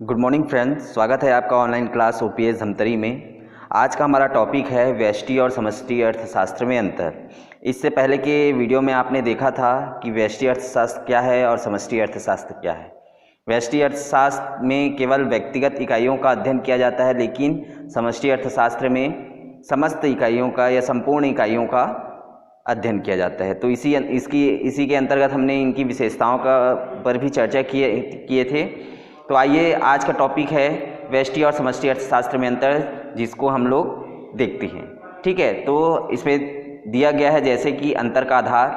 Good morning friends, स्वागत है आपका ऑनलाइन क्लास ओपीएस धमतरी में। आज का हमारा टॉपिक है व्यष्टि और समष्टि अर्थशास्त्र में अंतर। इससे पहले के वीडियो में आपने देखा था कि व्यष्टि अर्थशास्त्र क्या है और समष्टि अर्थशास्त्र क्या है। व्यष्टि अर्थशास्त्र में केवल व्यक्तिगत इकाइयों का अध्ययन किया जाता है, लेकिन समष्टि अर्थशास्त्र में समस्त इकाइयों का या संपूर्ण इकाइयों का अध्ययन किया जाता है। तो इसी के अंतर्गत हमने इनकी विशेषताओं का पर भी चर्चा किए थे। तो आइए, आज का टॉपिक है व्यष्टि और समष्टि अर्थशास्त्र में अंतर, जिसको हम लोग देखते हैं। ठीक है, तो इसमें दिया गया है जैसे कि अंतर का आधार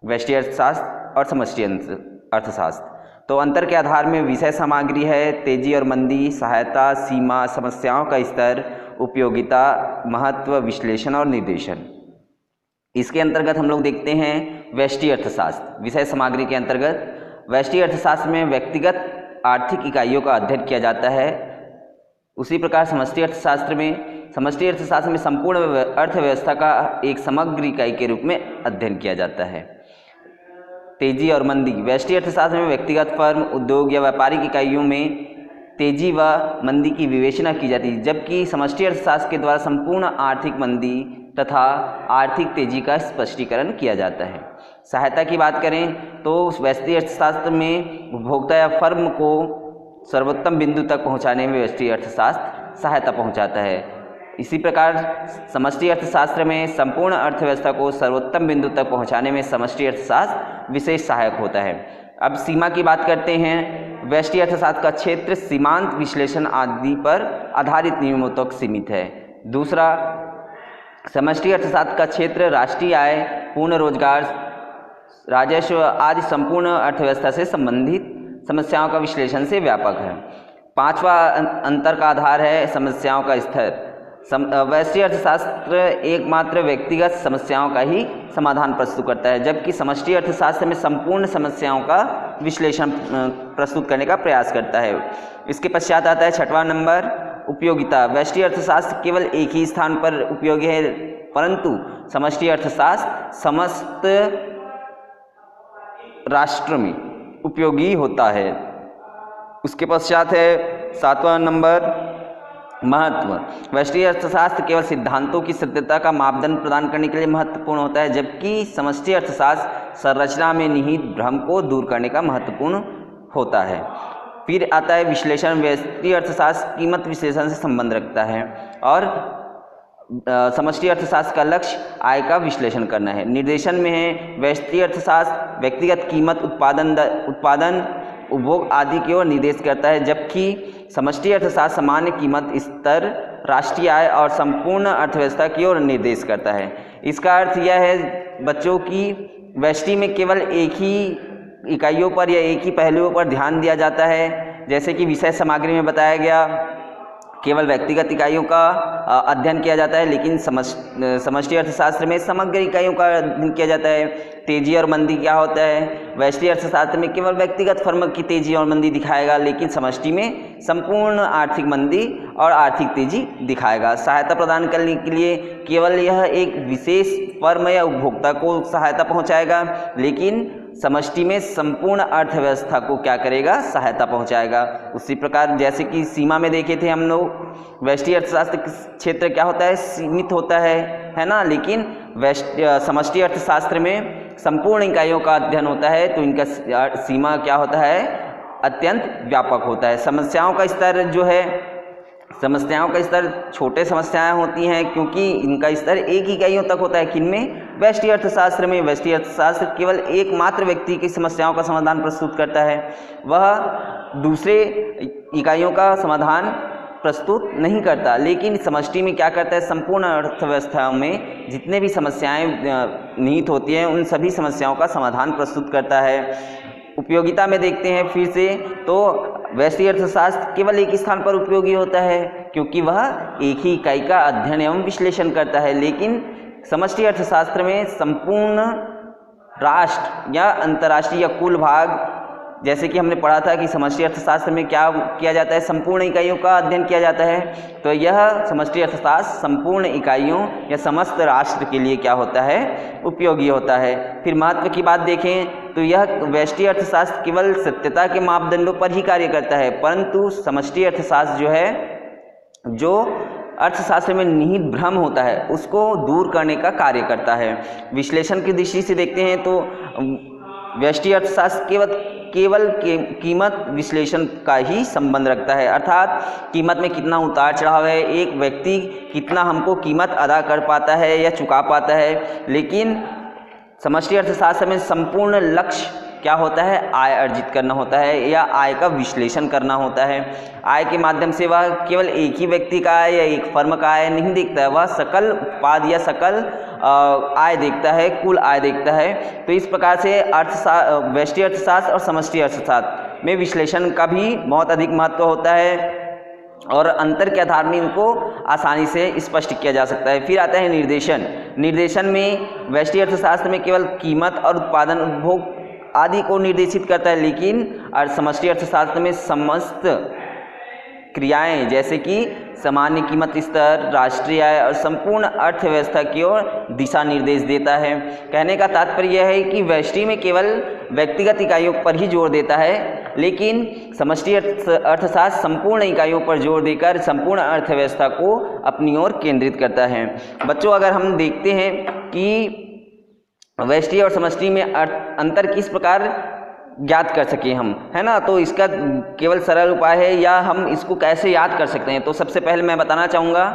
व्यष्टि अर्थशास्त्र और समष्टि अर्थशास्त्र। तो अंतर के आधार में विषय सामग्री है, तेजी और मंदी, सहायता, सीमा, समस्याओं का स्तर, उपयोगिता, महत्व, विश्लेषण और निर्देशन। इसके अंतर्गत हम लोग देखते हैं व्यष्टि अर्थशास्त्र। विषय सामग्री के अंतर्गत व्यष्टि अर्थशास्त्र में व्यक्तिगत आर्थिक इकाइयों का अध्ययन किया जाता है। उसी प्रकार समष्टि अर्थशास्त्र में संपूर्ण अर्थव्यवस्था का एक समग्र इकाई के रूप में अध्ययन किया जाता है। तेजी और मंदी। व्यष्टि अर्थशास्त्र में व्यक्तिगत फर्म, उद्योग या व्यापारिक इकाइयों में तेजी व मंदी की विवेचना की जाती है, जबकि समष्टि अर्थशास्त्र के द्वारा संपूर्ण आर्थिक मंदी तथा आर्थिक तेजी का स्पष्टीकरण किया जाता है। सहायता की बात करें तो व्यष्टि अर्थशास्त्र में उपभोक्ता या फर्म को सर्वोत्तम बिंदु तक पहुंचाने में व्यष्टि अर्थशास्त्र सहायता पहुंचाता है। इसी प्रकार समष्टि अर्थशास्त्र में संपूर्ण अर्थव्यवस्था को सर्वोत्तम बिंदु तक पहुंचाने में समष्टि अर्थशास्त्र विशेष सहायक होता है। अब सीमा की बात करते हैं। व्यष्टि अर्थशास्त्र का क्षेत्र सीमांत विश्लेषण आदि पर आधारित नियमों तक सीमित है। दूसरा, समष्टि अर्थशास्त्र का क्षेत्र राष्ट्रीय आय, पूर्ण रोजगार, राजस्व आदि संपूर्ण अर्थव्यवस्था से संबंधित समस्याओं का विश्लेषण से व्यापक है। पांचवा अंतर का आधार है समस्याओं का स्तर। व्यष्टि अर्थशास्त्र एकमात्र व्यक्तिगत समस्याओं का ही समाधान प्रस्तुत करता है, जबकि समष्टि अर्थशास्त्र में संपूर्ण समस्याओं का विश्लेषण प्रस्तुत करने का प्रयास करता है। इसके पश्चात आता है छठवां नंबर, उपयोगिता। व्यष्टि अर्थशास्त्र केवल एक ही स्थान पर उपयोगी है, परंतु समष्टि अर्थशास्त्र समस्त राष्ट्र में उपयोगी होता है। उसके पश्चात है सातवां नंबर, महत्व। व्यष्टि अर्थशास्त्र केवल सिद्धांतों की सत्यता का मापदंड प्रदान करने के लिए महत्वपूर्ण होता है, जबकि समष्टि अर्थशास्त्र संरचना में निहित भ्रम को दूर करने का महत्वपूर्ण होता है। फिर आता है विश्लेषण। व्यष्टि अर्थशास्त्र कीमत विश्लेषण से संबंध रखता है और समष्टि अर्थशास्त्र का लक्ष्य आय का विश्लेषण करना है। निर्देशन में है व्यष्टि अर्थशास्त्र व्यक्तिगत कीमत, उत्पादन, उपभोग आदि की ओर निर्देश करता है, जबकि समष्टि अर्थशास्त्र सामान्य कीमत स्तर, राष्ट्रीय आय और संपूर्ण अर्थव्यवस्था की ओर निर्देश करता है। इसका अर्थ यह है बच्चों की व्यष्टि में केवल एक ही इकाइयों पर या एक ही पहलुओं पर ध्यान दिया जाता है, जैसे कि विषय सामग्री में बताया गया केवल व्यक्तिगत इकाइयों का अध्ययन किया जाता है, लेकिन समष्टि अर्थशास्त्र में समग्र इकाइयों का अध्ययन किया जाता है। तेजी और मंदी क्या होता है? व्यष्टि अर्थशास्त्र में केवल व्यक्तिगत फर्म की तेजी और मंदी दिखाएगा, लेकिन समष्टि में संपूर्ण आर्थिक मंदी और आर्थिक तेजी दिखाएगा। सहायता प्रदान करने के लिए केवल यह एक विशेष फर्म या उपभोक्ता को सहायता पहुंचाएगा, लेकिन समष्टि में संपूर्ण अर्थव्यवस्था को क्या करेगा? सहायता पहुंचाएगा। उसी प्रकार जैसे कि सीमा में देखे थे हम लोग, व्यष्टि अर्थशास्त्र क्षेत्र क्या होता है? सीमित होता है ना, लेकिन समष्टि अर्थशास्त्र में संपूर्ण इकाइयों का अध्ययन होता है, तो इनका सीमा क्या होता है? अत्यंत व्यापक होता है। समस्याओं का स्तर जो है, समस्याओं का स्तर छोटे समस्याएं होती हैं, क्योंकि इनका स्तर एक इकाइयों तक होता है। किनमें? व्यष्टि अर्थशास्त्र में। व्यष्टि अर्थशास्त्र केवल एकमात्र व्यक्ति की समस्याओं का समाधान प्रस्तुत करता है, वह दूसरे इकाइयों का समाधान प्रस्तुत नहीं करता। लेकिन समष्टि में क्या करता है? संपूर्ण अर्थव्यवस्था में जितने भी समस्याएं निहित होती हैं, उन सभी समस्याओं का समाधान प्रस्तुत करता है। उपयोगिता में देखते हैं फिर से, तो व्यष्टि अर्थशास्त्र केवल एक स्थान पर उपयोगी होता है, क्योंकि वह एक ही इकाई का अध्ययन एवं विश्लेषण करता है, लेकिन समष्टि अर्थशास्त्र में संपूर्ण राष्ट्र या अंतर्राष्ट्रीय या कुल भाग जैसे कि हमने पढ़ा था कि समष्टि अर्थशास्त्र में क्या किया जाता है, संपूर्ण इकाइयों का अध्ययन किया जाता है। तो यह समष्टि अर्थशास्त्र संपूर्ण इकाइयों या समस्त राष्ट्र के लिए क्या होता है, उपयोगी होता है। फिर महत्व की बात देखें तो यह व्यष्टि अर्थशास्त्र केवल सत्यता के मापदंडों पर ही कार्य करता है, परंतु समष्टि अर्थशास्त्र जो है, जो अर्थशास्त्र में निहित भ्रम होता है उसको दूर करने का कार्य करता है। विश्लेषण की दृष्टि से देखते हैं तो व्यष्टि अर्थशास्त्र केवल कीमत विश्लेषण का ही संबंध रखता है, अर्थात कीमत में कितना उतार चढ़ाव है, एक व्यक्ति कितना हमको कीमत अदा कर पाता है या चुका पाता है। लेकिन समष्टि अर्थशास्त्र में संपूर्ण लक्ष्य क्या होता है, आय अर्जित करना होता है या आय का विश्लेषण करना होता है। आय के माध्यम से वह केवल एक ही व्यक्ति का आय या एक फर्म का आय नहीं देखता है, वह सकल उत्पाद या सकल आय देखता है, कुल आय देखता है। तो इस प्रकार से व्यष्टि अर्थशास्त्र और समष्टि अर्थशास्त्र में विश्लेषण का भी बहुत अधिक महत्व होता है और अंतर के आधार में इनको आसानी से स्पष्ट किया जा सकता है। फिर आता है निर्देशन। निर्देशन में व्यष्टि अर्थशास्त्र में केवल कीमत और उत्पादन उपभोग आदि को निर्देशित करता है, लेकिन समष्टि अर्थशास्त्र में समस्त क्रियाएं जैसे कि सामान्य कीमत स्तर, राष्ट्रीय आय और संपूर्ण अर्थव्यवस्था की ओर दिशा निर्देश देता है। कहने का तात्पर्य यह है कि व्यष्टि में केवल व्यक्तिगत इकाइयों पर ही जोर देता है, लेकिन समष्टि अर्थशास्त्र संपूर्ण इकाइयों पर जोर देकर संपूर्ण अर्थव्यवस्था को अपनी ओर केंद्रित करता है। बच्चों, अगर हम देखते हैं कि व्यष्टि और समष्टि में अंतर किस प्रकार ज्ञात कर सके हम, है ना, तो इसका केवल सरल उपाय है या हम इसको कैसे याद कर सकते हैं। तो सबसे पहले मैं बताना चाहूँगा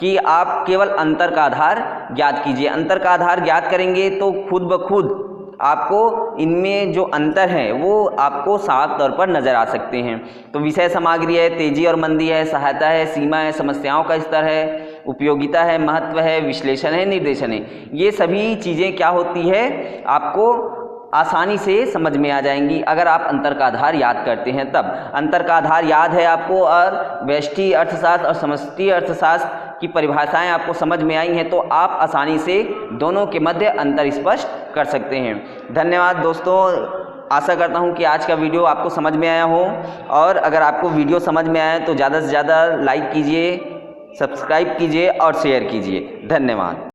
कि आप केवल अंतर का आधार ज्ञात कीजिए। अंतर का आधार ज्ञात करेंगे तो खुद ब खुद आपको इनमें जो अंतर है वो आपको साफ तौर पर नज़र आ सकते हैं। तो विषय सामग्री है, तेजी और मंदी है, सहायता है, सीमा है, समस्याओं का स्तर है, उपयोगिता है, महत्व है, विश्लेषण है, निर्देशन है। ये सभी चीज़ें क्या होती है, आपको आसानी से समझ में आ जाएंगी अगर आप अंतर का आधार याद करते हैं तब। अंतर का आधार याद है आपको और व्यष्टि अर्थशास्त्र और समष्टि अर्थशास्त्र की परिभाषाएं आपको समझ में आई हैं तो आप आसानी से दोनों के मध्य अंतर स्पष्ट कर सकते हैं। धन्यवाद दोस्तों, आशा करता हूं कि आज का वीडियो आपको समझ में आया हो और अगर आपको वीडियो समझ में आया तो ज़्यादा से ज़्यादा लाइक कीजिए, सब्सक्राइब कीजिए और शेयर कीजिए। धन्यवाद।